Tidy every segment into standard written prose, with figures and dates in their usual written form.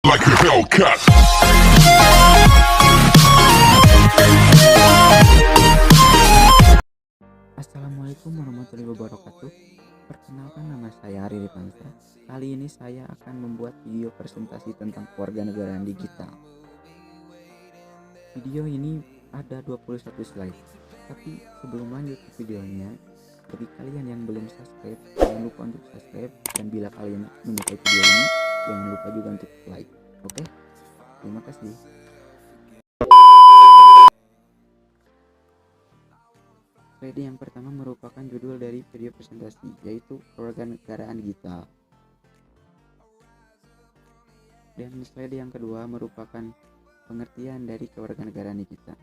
like a Hellcat. Assalamualaikum warahmatullahi wabarakatuh. Perkenalkan, nama saya Ari Rifansa. Kali ini saya akan membuat video presentasi tentang kewarganegaraan digital. Video ini ada 21 slide. Tapi sebelum lanjut ke videonya, bagi kalian yang belum subscribe, jangan lupa untuk subscribe, dan bila kalian menyukai video ini, jangan lupa juga untuk like. Oke? Terima kasih. Slide yang pertama merupakan judul dari video presentasi, yaitu kewarganegaraan digital. Dan slide yang kedua merupakan pengertian dari kewarganegaraan digital.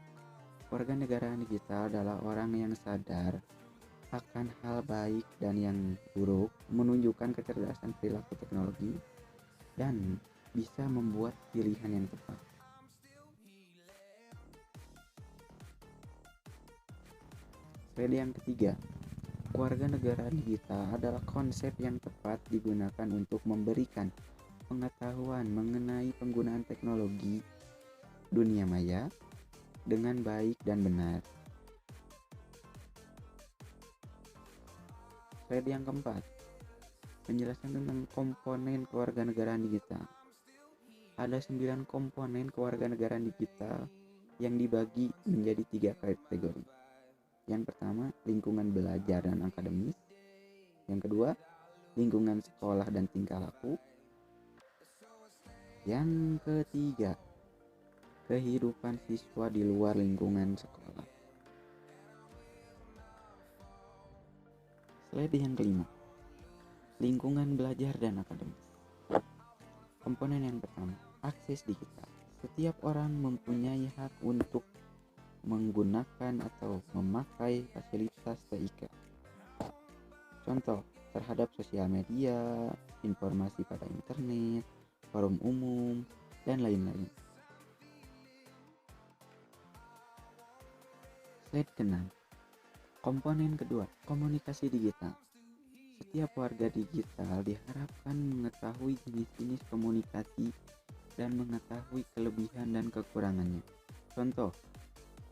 Kewarganegaraan digital adalah orang yang sadar akan hal baik dan yang buruk, menunjukkan kecerdasan perilaku teknologi, dan bisa membuat pilihan yang tepat. Slide yang ketiga, kewarganegaraan digital adalah konsep yang tepat digunakan untuk memberikan pengetahuan mengenai penggunaan teknologi dunia maya dengan baik dan benar. Slide yang keempat, penjelasan tentang komponen kewarganegaraan digital. Ada 9 komponen kewarganegaraan digital yang dibagi menjadi 3 kategori. Yang pertama, lingkungan belajar dan akademis. Yang kedua, lingkungan sekolah dan tingkah laku. Yang ketiga, kehidupan siswa di luar lingkungan sekolah. Slide yang kelima, lingkungan belajar dan akademis. Komponen yang pertama, akses digital. Setiap orang mempunyai hak untuk menggunakan atau memakai fasilitas TIK. Contoh, terhadap sosial media, informasi pada internet, forum umum, dan lain-lain. Slide ke-6. Komponen kedua, komunikasi digital. Setiap warga digital diharapkan mengetahui jenis-jenis komunikasi dan mengetahui kelebihan dan kekurangannya. Contoh,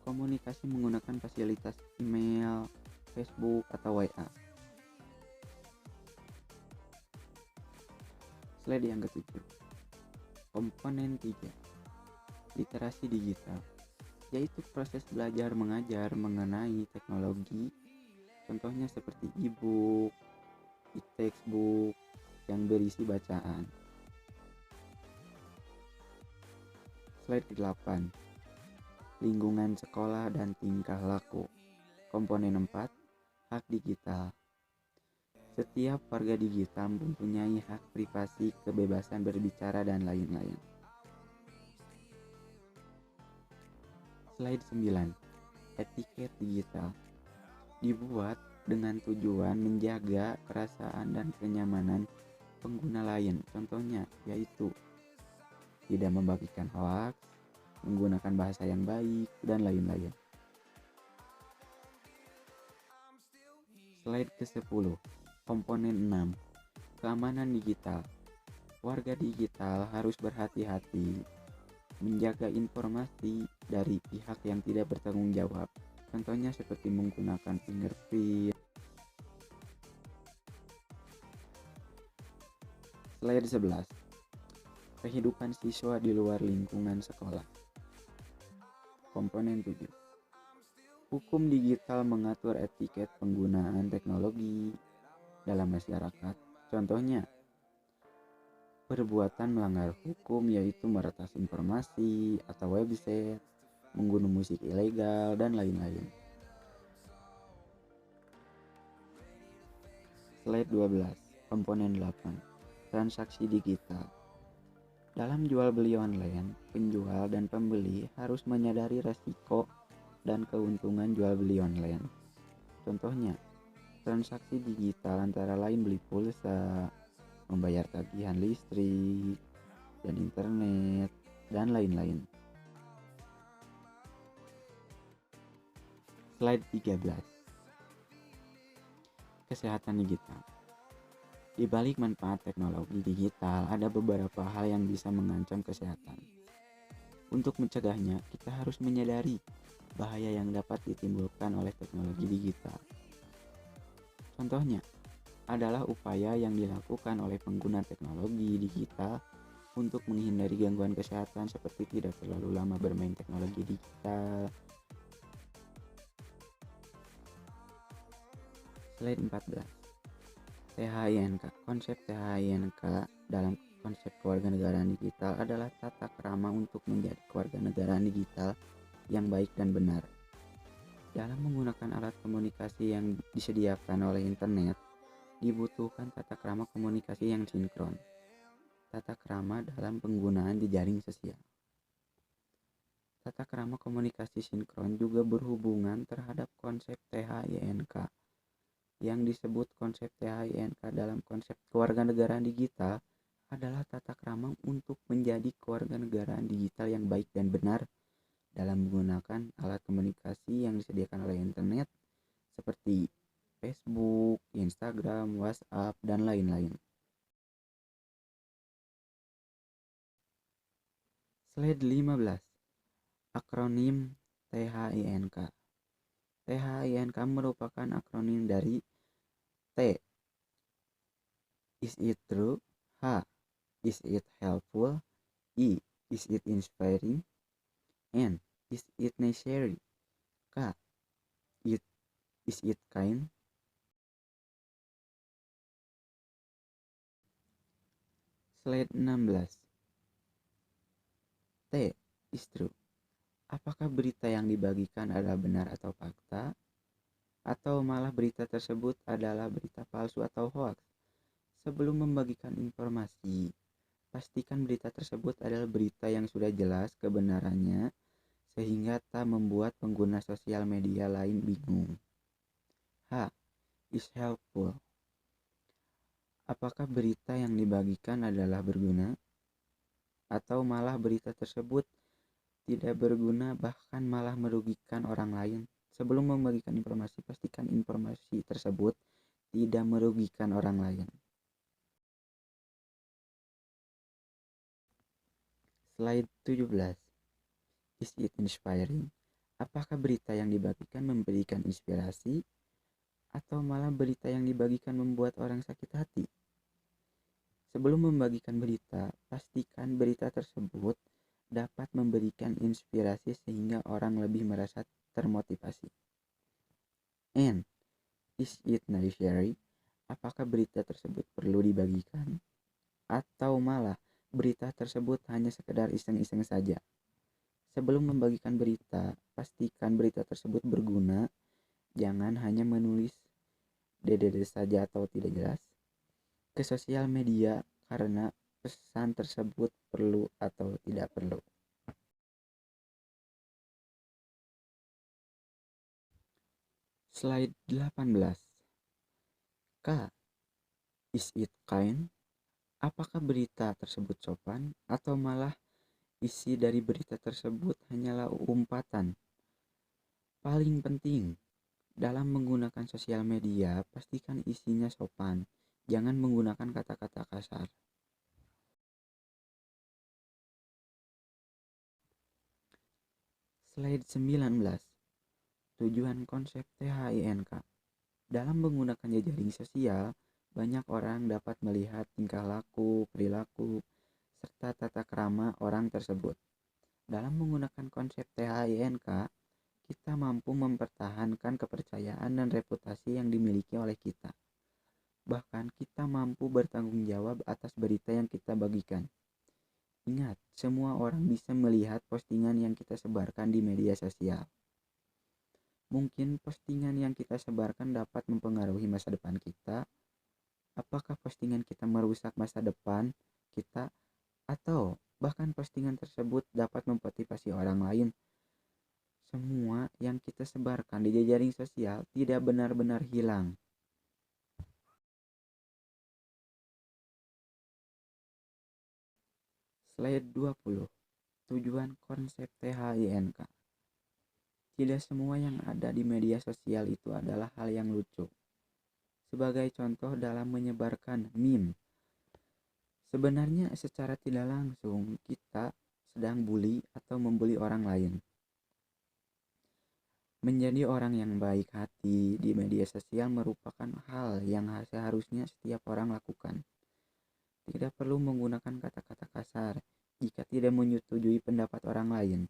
komunikasi menggunakan fasilitas email, Facebook, atau WA. Slide yang ke-7. Komponen 3, literasi digital, yaitu proses belajar mengajar mengenai teknologi. Contohnya seperti e-book, e-textbook yang berisi bacaan. Slide ke-8, lingkungan sekolah dan tingkah laku. Komponen 4, hak digital. Setiap warga digital mempunyai hak privasi, kebebasan berbicara, dan lain-lain. Slide 9, etiket digital. Dibuat dengan tujuan menjaga perasaan dan kenyamanan pengguna lain. Contohnya yaitu tidak membagikan hoaks, menggunakan bahasa yang baik, dan lain-lain. Slide ke-10, komponen 6, keamanan digital. Warga digital harus berhati-hati menjaga informasi dari pihak yang tidak bertanggung jawab. Contohnya seperti menggunakan fingerprint. Slide 11, kehidupan siswa di luar lingkungan sekolah. Komponen 7, hukum digital mengatur etiket penggunaan teknologi dalam masyarakat. Contohnya, perbuatan melanggar hukum yaitu meretas informasi atau website, mengguna musik ilegal, dan lain-lain. Slide 12, komponen 8, transaksi digital. Dalam jual beli online, penjual dan pembeli harus menyadari resiko dan keuntungan jual beli online. Contohnya, transaksi digital antara lain beli pulsa, membayar tagihan listrik dan internet, dan lain-lain. Slide 13, kesehatan digital. Di balik manfaat teknologi digital, ada beberapa hal yang bisa mengancam kesehatan. Untuk mencegahnya, kita harus menyadari bahaya yang dapat ditimbulkan oleh teknologi digital. Contohnya adalah upaya yang dilakukan oleh pengguna teknologi digital untuk menghindari gangguan kesehatan seperti tidak terlalu lama bermain teknologi digital. Slide 14. THINK. Konsep THINK dalam konsep kewarganegaraan digital adalah tata krama untuk menjadi kewarganegaraan digital yang baik dan benar. Dalam menggunakan alat komunikasi yang disediakan oleh internet, dibutuhkan tata krama komunikasi yang sinkron. Tata krama dalam penggunaan jejaring sosial. Tata krama komunikasi sinkron juga berhubungan terhadap konsep THINK. Yang disebut konsep THINK dalam konsep kewarganegaraan digital adalah tata krama untuk menjadi kewarganegaraan digital yang baik dan benar dalam menggunakan alat komunikasi yang disediakan oleh internet seperti Facebook, Instagram, WhatsApp, dan lain-lain. Slide 15. Akronim THINK. THINK merupakan akronim dari T. Is it true? H. Is it helpful? I. Is it inspiring? N. Is it necessary? K. Is it kind? Slide 16. T. Is true. Apakah berita yang dibagikan adalah benar atau fakta? Atau malah berita tersebut adalah berita palsu atau hoax? Sebelum membagikan informasi, pastikan berita tersebut adalah berita yang sudah jelas kebenarannya sehingga tak membuat pengguna sosial media lain bingung. H. Is helpful. Apakah berita yang dibagikan adalah berguna? Atau malah berita tersebut tidak berguna bahkan malah merugikan orang lain? Sebelum membagikan informasi, pastikan informasi tersebut tidak merugikan orang lain. Slide 17. Is it inspiring? Apakah berita yang dibagikan memberikan inspirasi? Atau malah berita yang dibagikan membuat orang sakit hati? Sebelum membagikan berita, pastikan berita tersebut dapat memberikan inspirasi sehingga orang lebih merasa termotivasi. N. Is it necessary? Apakah berita tersebut perlu dibagikan? Atau malah berita tersebut hanya sekedar iseng-iseng saja? Sebelum membagikan berita, pastikan berita tersebut berguna. Jangan hanya menulis DDD saja atau tidak jelas ke sosial media karena pesan tersebut perlu atau tidak perlu. Slide 18. K. Is it kind? Apakah berita tersebut sopan atau malah isi dari berita tersebut hanyalah umpatan? Paling penting, dalam menggunakan sosial media, pastikan isinya sopan. Jangan menggunakan kata-kata kasar. Slide 19. Tujuan konsep THINK. Dalam menggunakan jejaring sosial, banyak orang dapat melihat tingkah laku, perilaku, serta tata krama orang tersebut. Dalam menggunakan konsep THINK, kita mampu mempertahankan kepercayaan dan reputasi yang dimiliki oleh kita. Bahkan kita mampu bertanggung jawab atas berita yang kita bagikan. Ingat, semua orang bisa melihat postingan yang kita sebarkan di media sosial. Mungkin postingan yang kita sebarkan dapat mempengaruhi masa depan kita. Apakah postingan kita merusak masa depan kita? Atau bahkan postingan tersebut dapat memotivasi orang lain? Semua yang kita sebarkan di jejaring sosial tidak benar-benar hilang. Slide 20. Tujuan konsep THINK. Tidak semua yang ada di media sosial itu adalah hal yang lucu. sebagai contoh dalam menyebarkan meme. Sebenarnya secara tidak langsung kita sedang bully atau membuli orang lain. Menjadi orang yang baik hati di media sosial merupakan hal yang seharusnya setiap orang lakukan. Tidak perlu menggunakan kata-kata kasar jika tidak menyetujui pendapat orang lain.